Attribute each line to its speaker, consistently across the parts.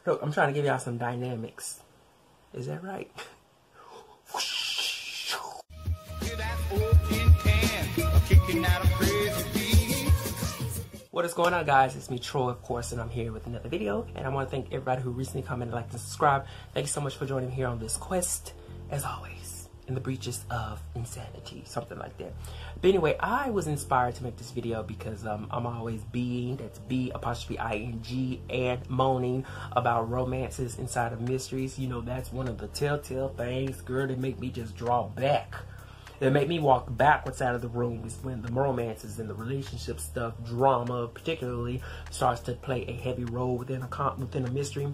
Speaker 1: Look, I'm trying to give y'all some dynamics. Is that right? What is going on, guys? It's me, Troi, of course, and I'm here with another video. And I want to thank everybody who recently commented, liked, and subscribed. Thank you so much for joining me here on this quest, as always, in the breaches of insanity, something like that. But anyway, I was inspired to make this video because I'm always being, that's B''ing, and moaning about romances inside of mysteries. You know, that's one of the telltale things, girl, that make me just draw back. That make me walk backwards out of the room is when the romances and the relationship stuff, drama particularly, starts to play a heavy role within a mystery.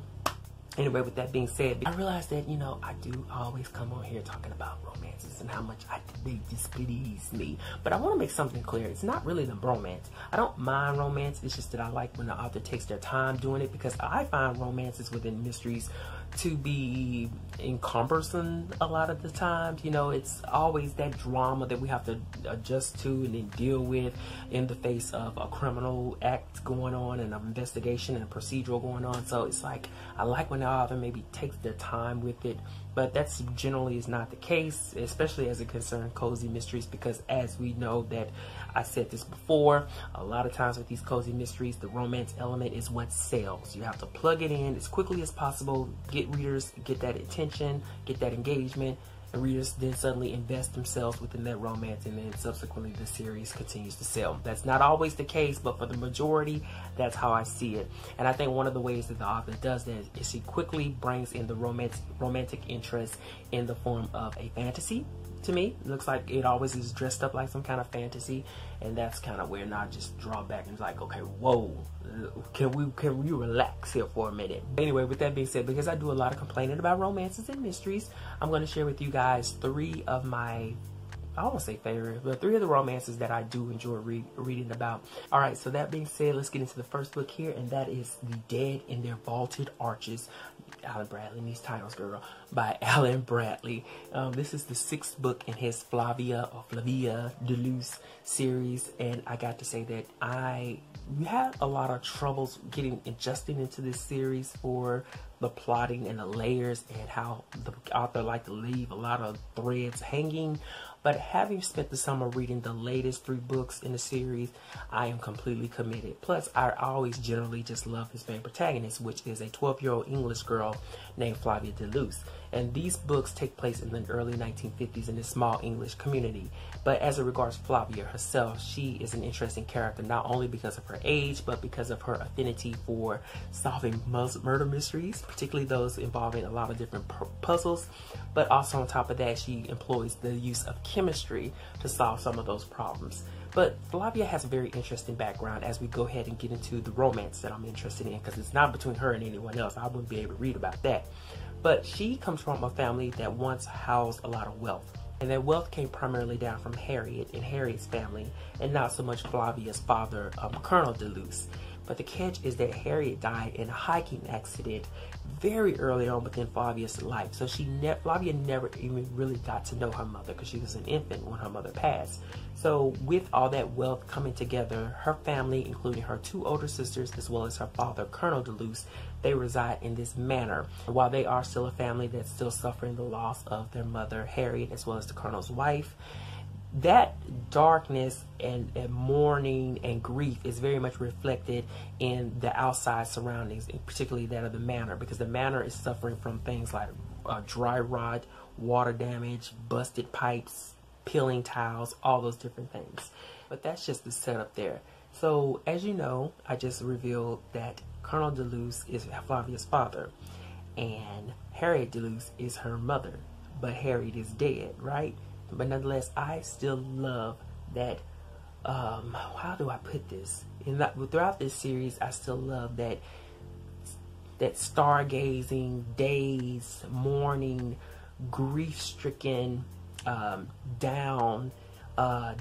Speaker 1: Anyway, with that being said, I realized that, you know, I do always come on here talking about romances and how much they displease me. But I want to make something clear. It's not really the romance. I don't mind romance. It's just that I like when the author takes their time doing it, because I find romances within mysteries to be encumbersome a lot of the times. You know, it's always that drama that we have to adjust to and then deal with in the face of a criminal act going on and an investigation and a procedural going on. So it's like, I like when the author maybe takes their time with it, but that's generally is not the case, especially as it concerns cozy mysteries, because as we know, that I said this before, a lot of times with these cozy mysteries, the romance element is what sells. You have to plug it in as quickly as possible, get readers, get that attention, get that engagement, and readers then suddenly invest themselves within that romance, and then subsequently the series continues to sell. That's not always the case, but for the majority, that's how I see it. And I think one of the ways that the author does that is she quickly brings in the romantic interest in the form of a fantasy. To me, it looks like it always is dressed up like some kind of fantasy, and that's kind of where I just draw back and like, okay, whoa, can we relax here for a minute? Anyway, with that being said, because I do a lot of complaining about romances and mysteries, I'm going to share with you guys three of my, I won't say favorite, but three of the romances that I do enjoy reading about. All right, so that being said, let's get into the first book here, and that is The Dead in Their Vaulted Arches. Alan Bradley, these titles, girl, by Alan Bradley. This is the 6th book in his Flavia de Luce series, and I got to say that we had a lot of troubles adjusting into this series for the plotting and the layers and how the author liked to leave a lot of threads hanging. But having spent the summer reading the latest 3 books in the series, I am completely committed. Plus, I always generally just love his main protagonist, which is a 12-year-old English girl named Flavia de Luce. And these books take place in the early 1950s in this small English community. But as it regards Flavia herself, she is an interesting character, not only because of her age, but because of her affinity for solving murder mysteries, particularly those involving a lot of different puzzles. But also on top of that, she employs the use of chemistry to solve some of those problems. But Flavia has a very interesting background as we go ahead and get into the romance that I'm interested in, because it's not between her and anyone else. I wouldn't be able to read about that. But she comes from a family that once housed a lot of wealth. And that wealth came primarily down from Harriet and Harriet's family, and not so much Flavia's father, Colonel de Luce. But the catch is that Harriet died in a hiking accident very early on within Flavia's life. So Flavia never even really got to know her mother, because she was an infant when her mother passed. So with all that wealth coming together, her family, including her 2 older sisters, as well as her father, Colonel de Luce, they reside in this manor. While they are still a family that's still suffering the loss of their mother, Harriet, as well as the Colonel's wife, that darkness and mourning and grief is very much reflected in the outside surroundings, and particularly that of the manor, because the manor is suffering from things like dry rot, water damage, busted pipes, peeling tiles, all those different things. But that's just the setup there. So as you know, I just revealed that Colonel de Luce is Flavia's father, and Harriet de Luce is her mother, but Harriet is dead, right? But nonetheless, I still love that, how do I put this? Throughout this series, I still love that stargazing, days, mourning, grief-stricken, down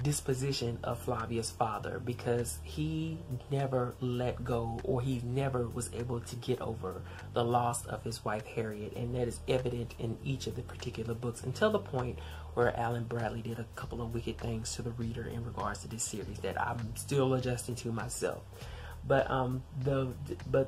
Speaker 1: disposition of Flavia's father, because he never let go, or he never was able to get over the loss of his wife Harriet, and that is evident in each of the particular books, until the point where Alan Bradley did a couple of wicked things to the reader in regards to this series that I'm still adjusting to myself. But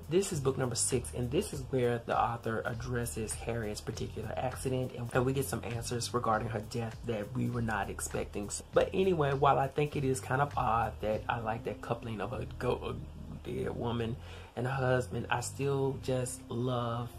Speaker 1: this is book number 6, and this is where the author addresses Harriet's particular accident, and we get some answers regarding her death that we were not expecting. But anyway, while I think it is kind of odd that I like that coupling of a dead woman and a husband, I still just love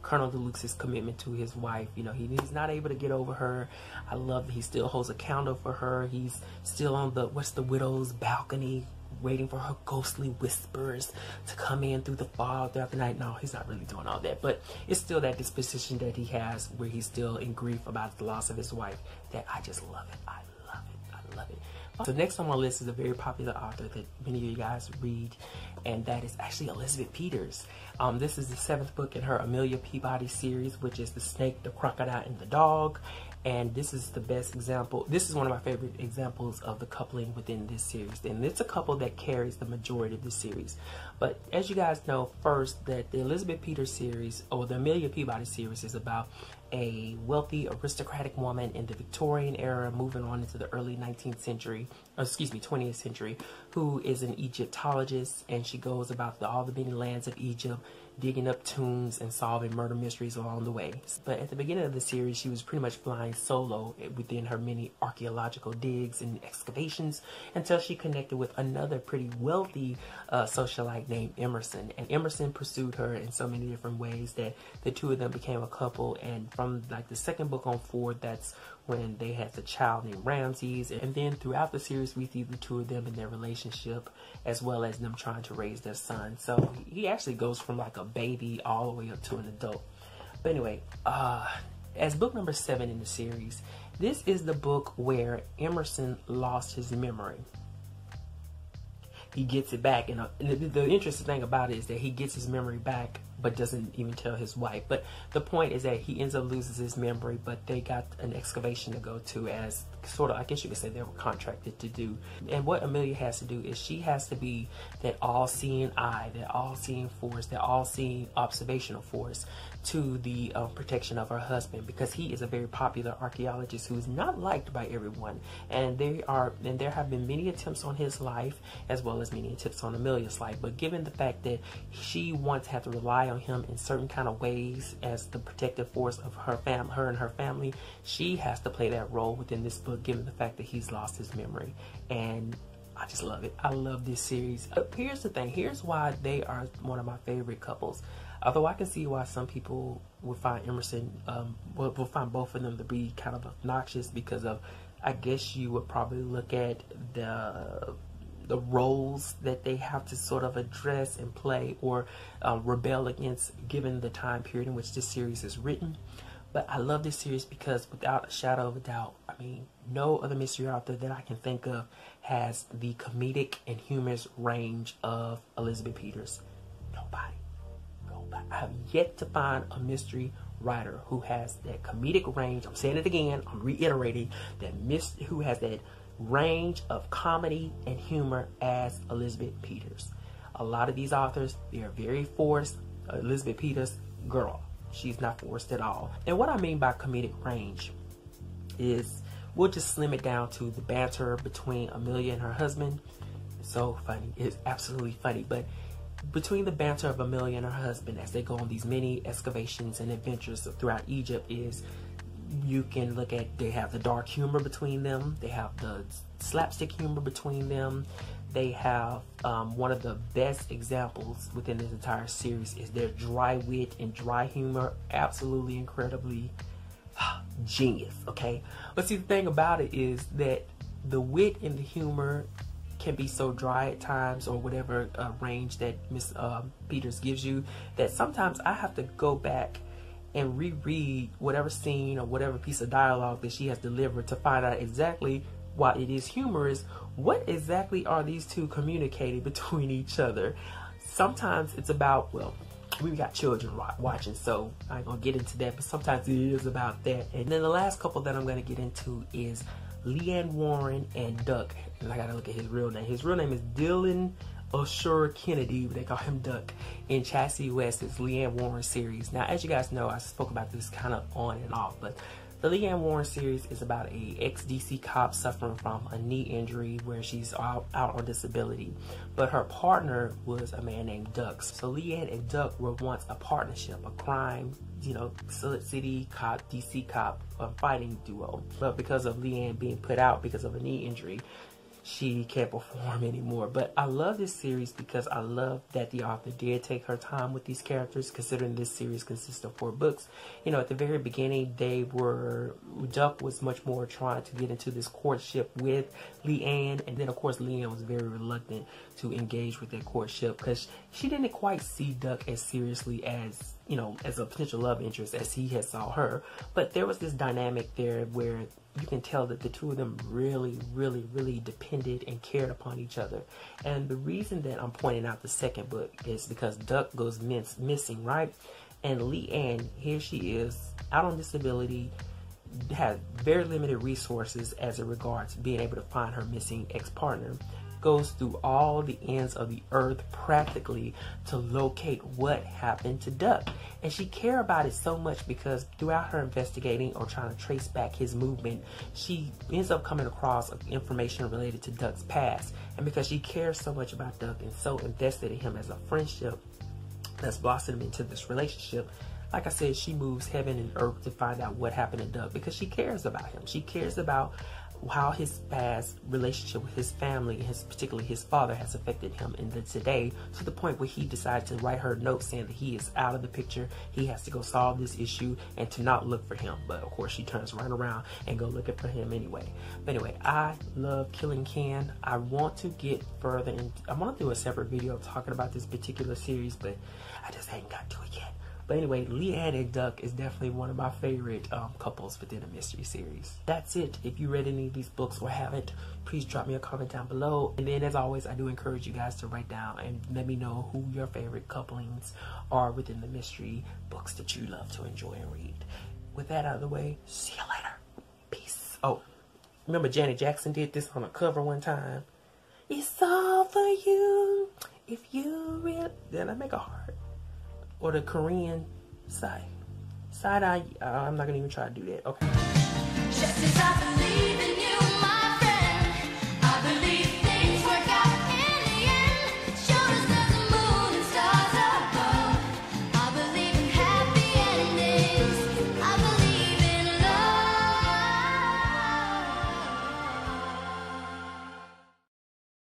Speaker 1: Colonel de Luce's commitment to his wife. You know, he's not able to get over her. I love that he still holds a candle for her. He's still on the widow's balcony, waiting for her ghostly whispers to come in through the fog throughout the night. No, he's not really doing all that, but it's still that disposition that he has where he's still in grief about the loss of his wife, that I just love it. I love it. I love it. So next on my list is a very popular author that many of you guys read, and that is actually Elizabeth Peters. This is the 7th book in her Amelia Peabody series, which is The Snake, the Crocodile, and the Dog. And this is the best example. This is one of my favorite examples of the coupling within this series. And it's a couple that carries the majority of the series. But as you guys know, first, that the Elizabeth Peters series, or the Amelia Peabody series, is about a wealthy aristocratic woman in the Victorian era moving on into the early 19th century, or excuse me, 20th century, who is an Egyptologist, and she goes about all the many lands of Egypt, digging up tombs and solving murder mysteries along the way. But at the beginning of the series, she was pretty much flying solo within her many archaeological digs and excavations until she connected with another pretty wealthy socialite named Emerson. And Emerson pursued her in so many different ways that the two of them became a couple. And from like the 2nd book on forward, that's when they had the child named Ramses. And then throughout the series, we see the two of them in their relationship, as well as them trying to raise their son. So he actually goes from like a baby all the way up to an adult. But anyway, as book number 7 in the series, this is the book where Emerson lost his memory. He gets it back, and the interesting thing about it is that he gets his memory back but doesn't even tell his wife. But the point is that he ends up losing his memory, but they got an excavation to go to, as sort of, I guess you could say, they were contracted to do. And what Amelia has to do is she has to be that all-seeing eye, that all-seeing force, that all-seeing observational force to the protection of her husband, because he is a very popular archaeologist who is not liked by everyone. And there have been many attempts on his life, as well as many attempts on Amelia's life. But given the fact that she once had to rely on him in certain kind of ways as the protective force of her and her family, she has to play that role within this book, given the fact that he's lost his memory. And I just love it. I love this series. Here's the thing. Here's why they are one of my favorite couples. Although I can see why some people would find Emerson, will find both of them to be kind of obnoxious, because of, I guess you would probably look at the roles that they have to sort of address and play or rebel against, given the time period in which this series is written. But I love this series because, without a shadow of a doubt, I mean, no other mystery author that I can think of has the comedic and humorous range of Elizabeth Peters. Nobody. I have yet to find a mystery writer who has that comedic range. I'm saying it again, I'm reiterating, who has that range of comedy and humor as Elizabeth Peters. A lot of these authors, they are very forced. Elizabeth Peters, girl, she's not forced at all. And what I mean by comedic range is, we'll just slim it down to the banter between Amelia and her husband. It's so funny. It's absolutely funny. But between the banter of Amelia and her husband as they go on these many excavations and adventures throughout Egypt, is you can look at, they have the dark humor between them, they have the slapstick humor between them, they have one of the best examples within this entire series is their dry wit and dry humor. Absolutely incredibly genius, okay? But see, the thing about it is that the wit and the humor can be so dry at times, or whatever range that Miss Peters gives you, that sometimes I have to go back and reread whatever scene or whatever piece of dialogue that she has delivered to find out exactly why it is humorous. What exactly are these two communicating between each other? Sometimes it's about, well, we've got children watching, so I ain't gonna get into that, but sometimes it is about that. And then the last couple that I'm gonna get into is LeeAnn Warren and Duck. And I gotta look at his real name. His real name is Dylan O'Shore Kennedy, but they call him Duck, in Chastity West's LeeAnn Warren series. Now, as you guys know, I spoke about this kind of on and off, but The LeeAnn Warren series is about a ex-DC cop suffering from a knee injury where she's out on disability. But her partner was a man named Duck. So LeeAnn and Duck were once a partnership, a crime, you know, city cop, DC cop, a fighting duo. But because of LeeAnn being put out because of a knee injury, she can't perform anymore. But I love this series because I love that the author did take her time with these characters, considering this series consists of 4 books. You know, at the very beginning, Duck was much more trying to get into this courtship with LeeAnn, and then of course LeeAnn was very reluctant to engage with that courtship because she didn't quite see Duck as seriously as, you know, as a potential love interest as he had saw her. But there was this dynamic there where you can tell that the two of them really depended and cared upon each other. And the reason that I'm pointing out the second book is because Duck goes missing, right? And LeeAnn, here she is, out on disability, has very limited resources as it regards being able to find her missing ex-partner. Goes through all the ends of the earth practically to locate what happened to Duck. And she cared about it so much because throughout her investigating or trying to trace back his movement, she ends up coming across information related to Duck's past. And because she cares so much about Duck and so invested in him as a friendship that's blossomed into this relationship, like I said, she moves heaven and earth to find out what happened to Duck because she cares about him. She cares about how his past relationship with his family, particularly his father, has affected him in the today, to the point where he decided to write her a note saying that he is out of the picture, he has to go solve this issue, and to not look for him. But of course she turns right around and go looking for him anyway. But anyway, I love Killing Ken. I want to get further, and I want to do a separate video talking about this particular series, but I just ain't got to it yet. But anyway, LeeAnn and Duck is definitely one of my favorite couples within a mystery series. That's it. If you read any of these books or haven't, please drop me a comment down below. And then as always, I do encourage you guys to write down and let me know who your favorite couplings are within the mystery books that you love to enjoy and read. With that out of the way, see you later. Peace. Oh, remember Janet Jackson did this on a cover one time? It's all for you if you really... Then I make a heart. Or the Korean side eye. I'm not gonna even try to do that. Okay. Just as I believe in you.